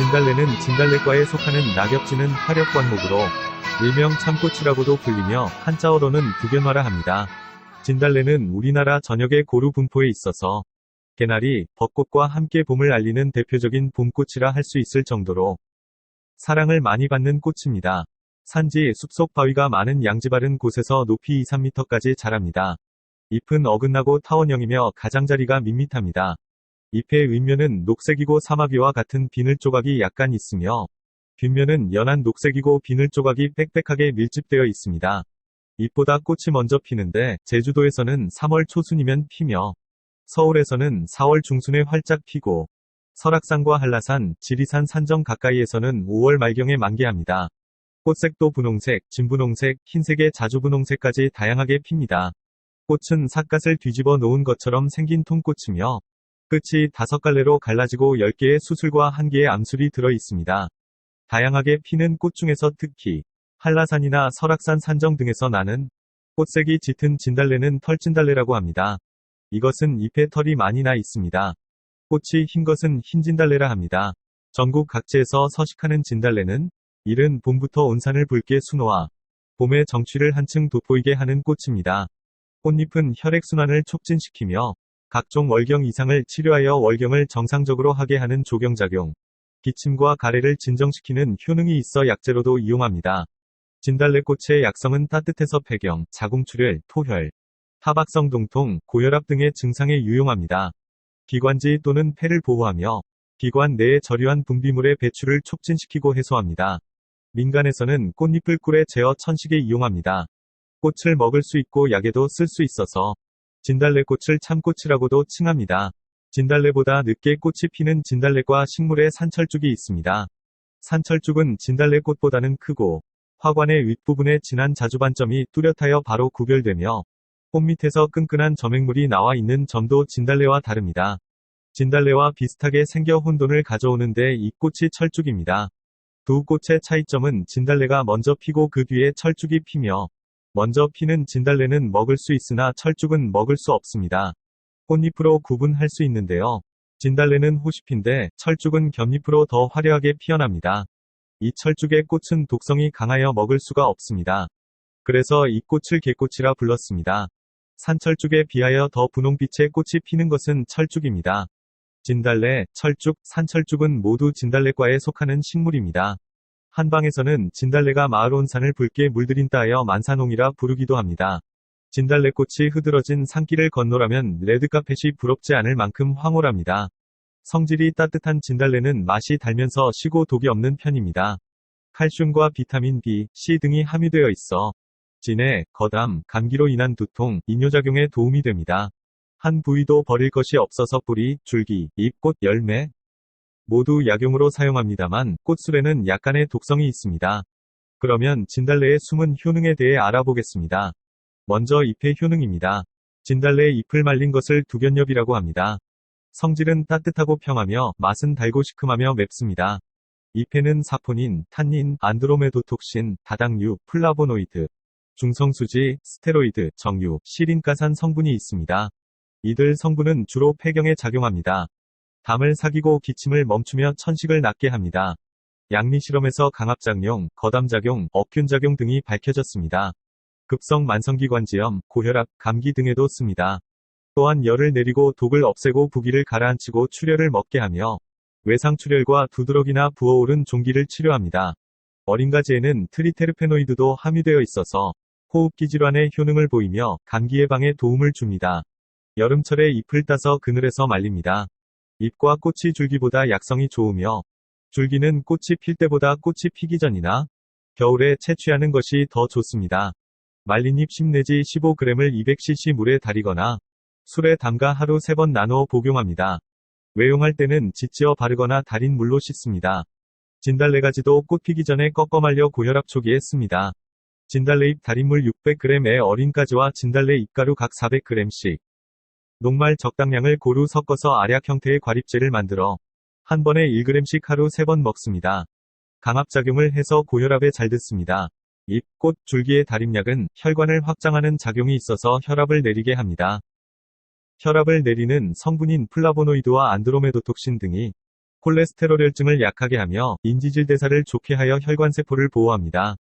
진달래는 진달래과에 속하는 낙엽지는 화렵관목으로 일명 참꽃이라고도 불리며 한자어로는 두견화라 합니다. 진달래는 우리나라 전역의 고루 분포에 있어서 개나리, 벚꽃과 함께 봄을 알리는 대표적인 봄꽃이라 할 수 있을 정도로 사랑을 많이 받는 꽃입니다. 산지, 숲속 바위가 많은 양지바른 곳에서 높이 2~3m까지 자랍니다. 잎은 어긋나고 타원형이며 가장자리가 밋밋합니다. 잎의 윗면은 녹색이고 사마귀와 같은 비늘 조각이 약간 있으며 뒷면은 연한 녹색이고 비늘 조각이 빽빽하게 밀집되어 있습니다. 잎보다 꽃이 먼저 피는데 제주도에서는 3월 초순이면 피며 서울에서는 4월 중순에 활짝 피고 설악산과 한라산, 지리산 산정 가까이에서는 5월 말경에 만개합니다. 꽃색도 분홍색, 진분홍색, 흰색의 자주분홍색까지 다양하게 핍니다. 꽃은 삿갓을 뒤집어 놓은 것처럼 생긴 통꽃이며 끝이 5갈래로 갈라지고 10개의 수술과 1개의 암술이 들어 있습니다. 다양하게 피는 꽃 중에서 특히 한라산이나 설악산 산정 등에서 나는 꽃색이 짙은 진달래는 털진달래라고 합니다. 이것은 잎에 털이 많이 나 있습니다. 꽃이 흰 것은 흰진달래라 합니다. 전국 각지에서 서식하는 진달래는 이른 봄부터 온산을 붉게 수놓아 봄의 정취를 한층 돋보이게 하는 꽃입니다. 꽃잎은 혈액순환을 촉진시키며 각종 월경 이상을 치료하여 월경을 정상적으로 하게 하는 조경작용, 기침과 가래를 진정시키는 효능이 있어 약재로도 이용합니다. 진달래꽃의 약성은 따뜻해서 폐경, 자궁출혈, 토혈, 타박성 동통, 고혈압 등의 증상에 유용합니다. 기관지 또는 폐를 보호하며 기관 내의 저류한 분비물의 배출을 촉진시키고 해소합니다. 민간에서는 꽃잎을 꿀에 재어 천식에 이용합니다. 꽃을 먹을 수 있고 약에도 쓸 수 있어서 진달래꽃을 참꽃이라고도 칭합니다. 진달래보다 늦게 꽃이 피는 진달래과 식물에 산철쭉이 있습니다. 산철쭉은 진달래꽃보다는 크고 화관의 윗부분에 진한 자주반점이 뚜렷하여 바로 구별되며 꽃 밑에서 끈끈한 점액물이 나와 있는 점도 진달래와 다릅니다. 진달래와 비슷하게 생겨 혼돈을 가져오는데 이 꽃이 철쭉입니다. 두 꽃의 차이점은 진달래가 먼저 피고 그 뒤에 철쭉이 피며 먼저 피는 진달래는 먹을 수 있으나 철쭉은 먹을 수 없습니다. 꽃잎으로 구분할 수 있는데요. 진달래는 호시피인데 철쭉은 겹잎으로 더 화려하게 피어납니다. 이 철쭉의 꽃은 독성이 강하여 먹을 수가 없습니다. 그래서 이 꽃을 개꽃이라 불렀습니다. 산철쭉에 비하여 더 분홍빛의 꽃이 피는 것은 철쭉입니다. 진달래, 철쭉, 산철쭉은 모두 진달래과에 속하는 식물입니다. 한방에서는 진달래가 마을 온 산을 붉게 물들인 따하여 만산홍이라 부르기도 합니다. 진달래꽃이 흐드러진 산길을 건너라면 레드카펫이 부럽지 않을 만큼 황홀합니다. 성질이 따뜻한 진달래는 맛이 달면서 시고 독이 없는 편입니다. 칼슘과 비타민 B, C 등이 함유되어 있어 진해, 거담, 감기로 인한 두통, 이뇨작용에 도움이 됩니다. 한 부위도 버릴 것이 없어서 뿌리, 줄기, 잎, 꽃, 열매 모두 약용으로 사용합니다만 꽃술에는 약간의 독성이 있습니다. 그러면 진달래의 숨은 효능에 대해 알아보겠습니다. 먼저 잎의 효능입니다. 진달래의 잎을 말린 것을 두견엽이라고 합니다. 성질은 따뜻하고 평하며 맛은 달고 시큼하며 맵습니다. 잎에는 사포닌, 탄닌, 안드로메도톡신, 다당류, 플라보노이드, 중성수지, 스테로이드, 정유, 시린가산 성분이 있습니다. 이들 성분은 주로 폐경에 작용합니다. 담을 사귀고 기침을 멈추며 천식을 낫게 합니다. 양리 실험에서 강압작용, 거담작용, 억균작용 등이 밝혀졌습니다. 급성 만성기관지염, 고혈압, 감기 등에도 씁니다. 또한 열을 내리고 독을 없애고 부기를 가라앉히고 출혈을 먹게 하며 외상출혈과 두드러기나 부어오른 종기를 치료합니다. 어린가지에는 트리테르페노이드도 함유되어 있어서 호흡기 질환의 효능을 보이며 감기 예방에 도움을 줍니다. 여름철에 잎을 따서 그늘에서 말립니다. 잎과 꽃이 줄기보다 약성이 좋으며 줄기는 꽃이 필 때보다 꽃이 피기 전이나 겨울에 채취하는 것이 더 좋습니다. 말린 잎 10 내지 15g을 200cc 물에 달이거나 술에 담가 하루 3번 나누어 복용합니다. 외용할 때는 지찌어 바르거나 달인 물로 씻습니다. 진달래가지도 꽃 피기 전에 꺾어 말려 고혈압 초기에 씁니다. 진달래잎 달인물 600g에 어린가지와 진달래 잎가루 각 400g씩 녹말 적당량을 고루 섞어서 알약 형태의 과립제를 만들어 한 번에 1g씩 하루 3번 먹습니다. 강압작용을 해서 고혈압에 잘 듣습니다. 잎, 꽃, 줄기의 달임약은 혈관을 확장하는 작용이 있어서 혈압을 내리게 합니다. 혈압을 내리는 성분인 플라보노이드와 안드로메도톡신 등이 콜레스테롤혈증을 약하게 하며 인지질 대사를 좋게 하여 혈관세포를 보호합니다.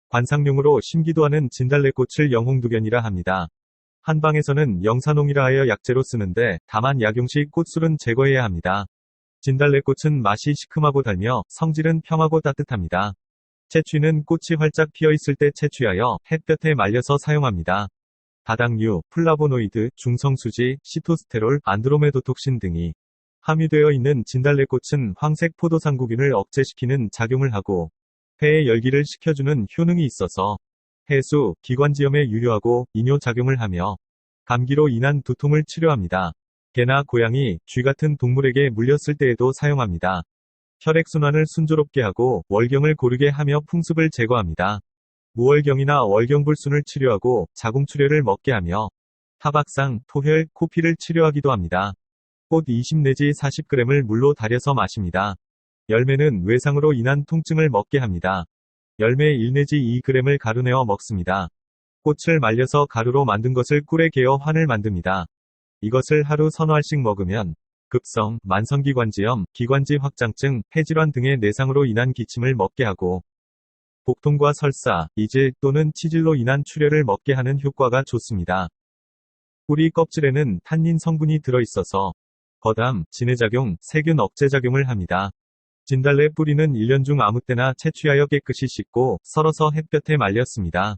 관상용으로 심기도 하는 진달래꽃을 영홍두견이라 합니다. 한방에서는 영산홍이라 하여 약재로 쓰는데 다만 약용시 꽃술은 제거해야 합니다. 진달래꽃은 맛이 시큼하고 달며 성질은 평하고 따뜻합니다. 채취는 꽃이 활짝 피어 있을 때 채취하여 햇볕에 말려서 사용합니다. 다당류, 플라보노이드, 중성수지, 시토스테롤, 안드로메도톡신 등이 함유되어 있는 진달래꽃은 황색 포도상구균을 억제시키는 작용을 하고 폐의 열기를 식혀주는 효능이 있어서 해수, 기관지염에 유효하고 이뇨작용을 하며 감기로 인한 두통을 치료합니다. 개나 고양이, 쥐 같은 동물에게 물렸을 때에도 사용합니다. 혈액순환을 순조롭게 하고 월경을 고르게 하며 풍습을 제거합니다. 무월경이나 월경불순을 치료하고 자궁출혈을 먹게 하며 타박상, 토혈, 코피를 치료하기도 합니다. 꽃 20 내지 40g을 물로 달여서 마십니다. 열매는 외상으로 인한 통증을 먹게 합니다. 열매 1 내지 2g을 가루내어 먹습니다. 꽃을 말려서 가루로 만든 것을 꿀에 개어 환을 만듭니다. 이것을 하루 서너 알씩 먹으면 급성, 만성기관지염, 기관지 확장증, 폐질환 등의 내상으로 인한 기침을 먹게 하고 복통과 설사, 이질 또는 치질로 인한 출혈을 먹게 하는 효과가 좋습니다. 뿌리 껍질에는 탄닌 성분이 들어있어서 거담, 진해작용, 세균 억제작용을 합니다. 진달래 뿌리는 1년 중 아무 때나 채취하여 깨끗이 씻고 썰어서 햇볕에 말렸습니다.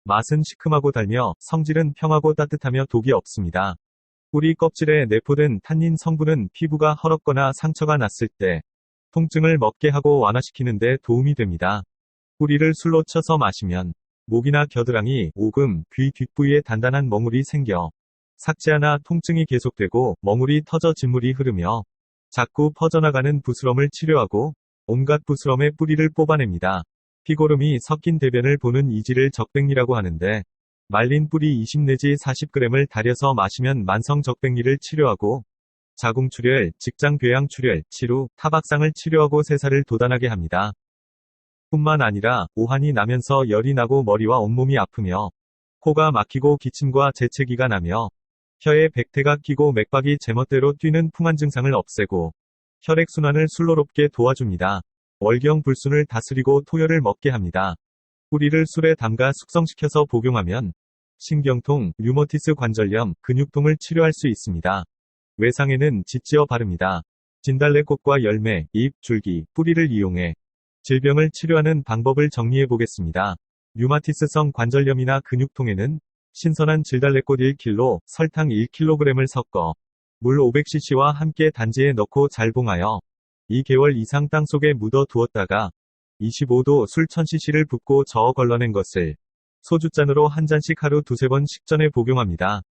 맛은 시큼하고 달며 성질은 평하고 따뜻하며 독이 없습니다. 뿌리 껍질에 내포된 탄닌 성분은 피부가 헐었거나 상처가 났을 때 통증을 먹게 하고 완화시키는 데 도움이 됩니다. 뿌리를 술로 쳐서 마시면 목이나 겨드랑이, 오금, 귀 뒷부위에 단단한 멍울이 생겨 삭제하나 통증이 계속되고 멍울이 터져 진물이 흐르며 자꾸 퍼져나가는 부스럼을 치료하고 온갖 부스럼의 뿌리를 뽑아냅니다. 피고름이 섞인 대변을 보는 이지를 적백리라고 하는데 말린 뿌리 20 내지 40g을 달여서 마시면 만성 적백리를 치료하고 자궁출혈, 직장궤양출혈, 치루, 타박상을 치료하고 세살을 돋아나게 합니다. 뿐만 아니라 오한이 나면서 열이 나고 머리와 온몸이 아프며 코가 막히고 기침과 재채기가 나며 혀에 백태가 끼고 맥박이 제멋대로 뛰는 풍한 증상을 없애고 혈액순환을 순조롭게 도와줍니다. 월경 불순을 다스리고 토혈을 먹게 합니다. 뿌리를 술에 담가 숙성시켜서 복용하면 신경통, 류머티스 관절염, 근육통을 치료할 수 있습니다. 외상에는 짓지어 바릅니다. 진달래꽃과 열매, 잎, 줄기, 뿌리를 이용해 질병을 치료하는 방법을 정리해 보겠습니다. 류마티스성 관절염이나 근육통에는 신선한 진달래꽃 1kg, 설탕 1kg을 섞어 물 500cc와 함께 단지에 넣고 잘 봉하여 2개월 이상 땅속에 묻어 두었다가 25도 술 1000cc를 붓고 저어 걸러낸 것을 소주잔으로 한 잔씩 하루 두세 번 식전에 복용합니다.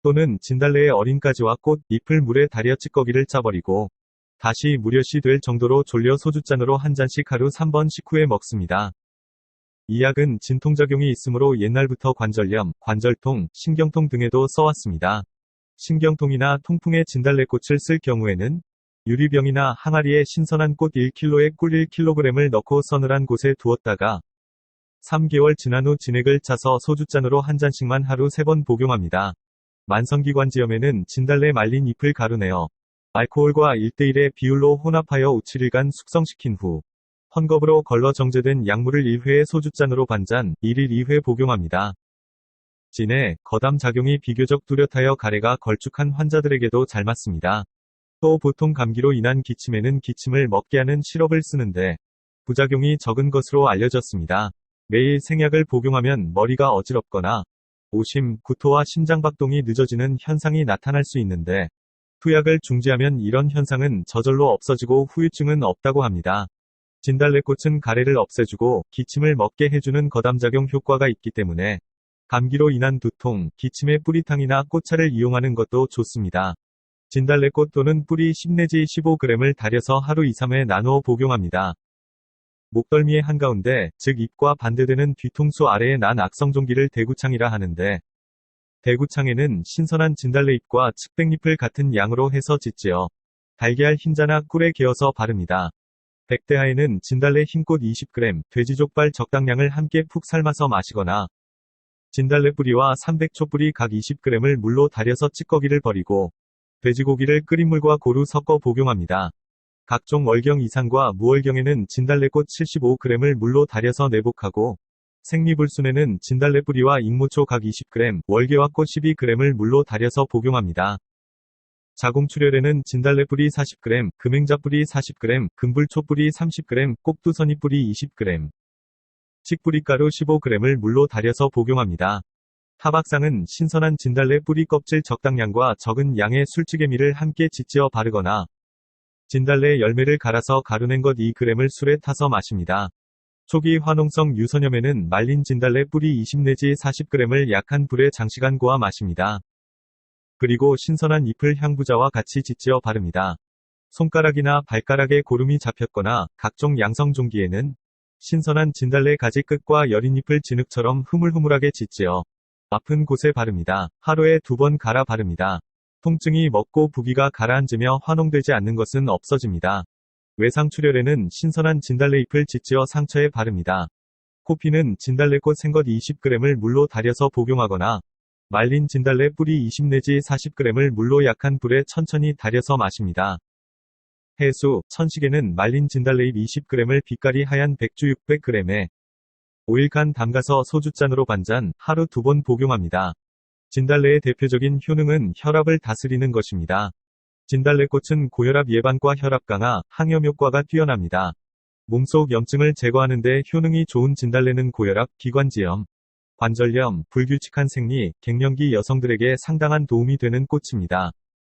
또는 진달래의 어린 가지와 꽃, 잎을 물에 달여 찌꺼기를 짜버리고 다시 무료시 될 정도로 졸려 소주잔으로 한 잔씩 하루 3번 식후에 먹습니다. 이 약은 진통작용이 있으므로 옛날부터 관절염, 관절통, 신경통 등에도 써왔습니다. 신경통이나 통풍에 진달래꽃을 쓸 경우에는 유리병이나 항아리에 신선한 꽃 1kg에 꿀 1kg을 넣고 서늘한 곳에 두었다가 3개월 지난 후 진액을 짜서 소주잔으로 한 잔씩만 하루 3번 복용합니다. 만성기관지염에는 진달래 말린 잎을 가루내어 알코올과 1:1의 비율로 혼합하여 5-7일간 숙성시킨 후 헝겊으로 걸러 정제된 약물을 1회에 소주잔으로 반잔, 1일 2회 복용합니다. 진해, 거담 작용이 비교적 뚜렷하여 가래가 걸쭉한 환자들에게도 잘 맞습니다. 또 보통 감기로 인한 기침에는 기침을 먹게 하는 시럽을 쓰는데 부작용이 적은 것으로 알려졌습니다. 매일 생약을 복용하면 머리가 어지럽거나 오심, 구토와 심장박동이 늦어지는 현상이 나타날 수 있는데 투약을 중지하면 이런 현상은 저절로 없어지고 후유증은 없다고 합니다. 진달래꽃은 가래를 없애주고 기침을 먹게 해주는 거담작용 효과가 있기 때문에 감기로 인한 두통, 기침의 뿌리탕이나 꽃차를 이용하는 것도 좋습니다. 진달래꽃 또는 뿌리 10 내지 15g을 달여서 하루 2-3회 나누어 복용합니다. 목덜미의 한가운데, 즉 잎과 반대되는 뒤통수 아래에 난 악성종기를 대구창이라 하는데 대구창에는 신선한 진달래잎과 측백잎을 같은 양으로 해서 짓지어 달걀 흰자나 꿀에 개어서 바릅니다. 백대하에는 진달래 흰꽃 20g, 돼지족발 적당량을 함께 푹 삶아서 마시거나 진달래 뿌리와 300초 뿌리 각 20g을 물로 달여서 찌꺼기를 버리고 돼지고기를 끓인 물과 고루 섞어 복용합니다. 각종 월경 이상과 무월경에는 진달래꽃 75g을 물로 달여서 내복하고, 생리불순에는 진달래 뿌리와 익모초 각 20g, 월계와 꽃 12g을 물로 달여서 복용합니다. 자궁출혈에는 진달래 뿌리 40g, 금행자 뿌리 40g, 금불초 뿌리 30g, 꼭두선이 뿌리 20g, 칡뿌리가루 15g을 물로 달여서 복용합니다. 타박상은 신선한 진달래 뿌리 껍질 적당량과 적은 양의 술찌개미를 함께 짓지어 바르거나, 진달래 열매를 갈아서 가루낸 것 2g을 술에 타서 마십니다. 초기 화농성 유선염에는 말린 진달래 뿌리 20 내지 40g을 약한 불에 장시간 고아 마십니다. 그리고 신선한 잎을 향부자와 같이 짓지어 바릅니다. 손가락이나 발가락에 고름이 잡혔거나 각종 양성종기에는 신선한 진달래 가지 끝과 여린 잎을 진흙처럼 흐물흐물하게 짓지어 아픈 곳에 바릅니다. 하루에 2번 갈아 바릅니다. 통증이 먹고 부기가 가라앉으며 화농되지 않는 것은 없어집니다. 외상출혈에는 신선한 진달래 잎을 짓지어 상처에 바릅니다. 코피는 진달래꽃 생것 20g을 물로 달여서 복용하거나, 말린 진달래 뿌리 20 내지 40g을 물로 약한 불에 천천히 달여서 마십니다. 해수, 천식에는 말린 진달래잎 20g을 빛깔이 하얀 백주 600g에 5일간 담가서 소주잔으로 반잔, 하루 2번 복용합니다. 진달래의 대표적인 효능은 혈압을 다스리는 것입니다. 진달래꽃은 고혈압 예방과 혈압 강화, 항염 효과가 뛰어납니다. 몸속 염증을 제거하는데 효능이 좋은 진달래는 고혈압, 기관지염, 관절염, 불규칙한 생리, 갱년기 여성들에게 상당한 도움이 되는 꽃입니다.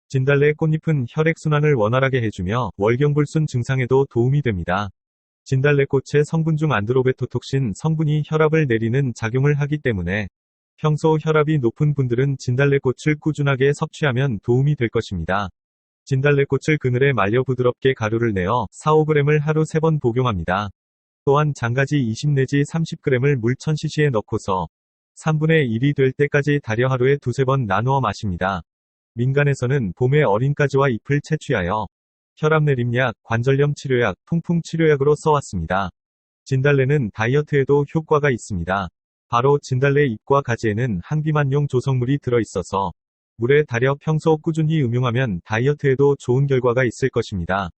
진달래 꽃잎은 혈액순환을 원활하게 해주며 월경불순 증상에도 도움이 됩니다. 진달래꽃의 성분 중 안드로베토톡신 성분이 혈압을 내리는 작용을 하기 때문에 평소 혈압이 높은 분들은 진달래꽃을 꾸준하게 섭취하면 도움이 될 것입니다. 진달래꽃을 그늘에 말려 부드럽게 가루를 내어 4-5g을 하루 3번 복용합니다. 또한 장가지 20 내지 30g을 물 1000cc에 넣고서 3분의 1이 될 때까지 달여 하루에 2-3번 나누어 마십니다. 민간에서는 봄에 어린 가지와 잎을 채취하여 혈압 내림약, 관절염 치료약, 통풍 치료약으로 써왔습니다. 진달래는 다이어트에도 효과가 있습니다. 바로 진달래 잎과 가지에는 항비만용 조성물이 들어있어서 물에 달여 평소 꾸준히 음용하면 다이어트에도 좋은 결과가 있을 것입니다.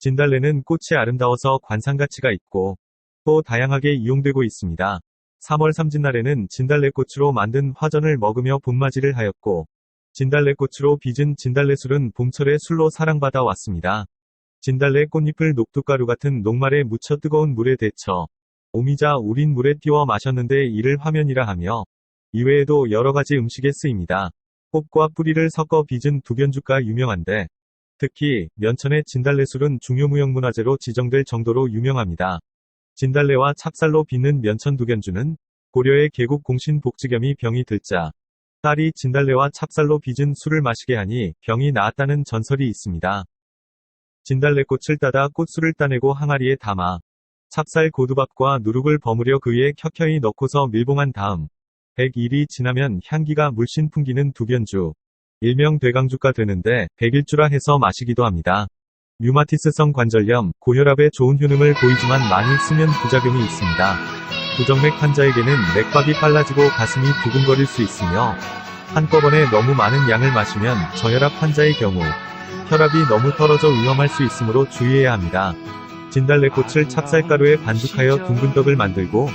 진달래는 꽃이 아름다워서 관상가치가 있고 또 다양하게 이용되고 있습니다. 3월 삼진날에는 진달래꽃으로 만든 화전을 먹으며 봄맞이를 하였고, 진달래꽃으로 빚은 진달래술은 봄철의 술로 사랑받아 왔습니다. 진달래 꽃잎을 녹두가루 같은 녹말에 묻혀 뜨거운 물에 데쳐 오미자 우린 물에 띄워 마셨는데 이를 화면이라 하며, 이외에도 여러가지 음식에 쓰입니다. 꽃과 뿌리를 섞어 빚은 두견주가 유명한데, 특히 면천의 진달래술은 중요무형문화재로 지정될 정도로 유명합니다. 진달래와 찹쌀로 빚는 면천 두견주는 고려의 개국 공신 복지겸이 병이 들자 딸이 진달래와 찹쌀로 빚은 술을 마시게 하니 병이 나았다는 전설이 있습니다. 진달래꽃을 따다 꽃술을 따내고 항아리에 담아 찹쌀 고두밥과 누룩을 버무려 그 위에 켜켜이 넣고서 밀봉한 다음 100일이 지나면 향기가 물씬 풍기는 두견주, 일명 대강주가 되는데 100일주라 해서 마시기도 합니다. 류마티스성 관절염, 고혈압에 좋은 효능을 보이지만 많이 쓰면 부작용이 있습니다. 부정맥 환자에게는 맥박이 빨라지고 가슴이 두근거릴 수 있으며, 한꺼번에 너무 많은 양을 마시면 저혈압 환자의 경우 혈압이 너무 떨어져 위험할 수 있으므로 주의해야 합니다. 진달래꽃을 찹쌀가루에 반죽하여 둥근 떡을 만들고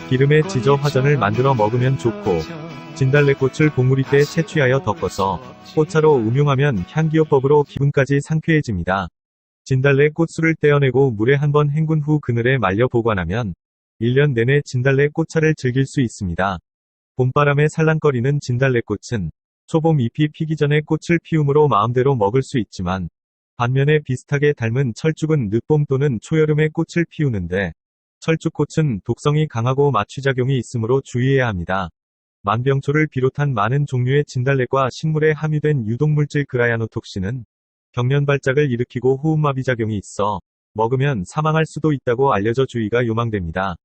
기름에 지져 화전을 만들어 먹으면 좋고, 진달래꽃을 봉우리 때 채취하여 덮어서 꽃차로 음용하면 향기요법으로 기분까지 상쾌해집니다. 진달래 꽃술을 떼어내고 물에 한번 헹군 후 그늘에 말려 보관하면 1년 내내 진달래 꽃차를 즐길 수 있습니다. 봄바람에 살랑거리는 진달래꽃은 초봄 잎이 피기 전에 꽃을 피움으로 마음대로 먹을 수 있지만, 반면에 비슷하게 닮은 철쭉은 늦봄 또는 초여름에 꽃을 피우는데, 철쭉꽃은 독성이 강하고 마취작용이 있으므로 주의해야 합니다. 만병초를 비롯한 많은 종류의 진달래과 식물에 함유된 유독물질 그라야노톡신은 경련 발작을 일으키고 호흡마비 작용이 있어 먹으면 사망할 수도 있다고 알려져 주의가 요망됩니다.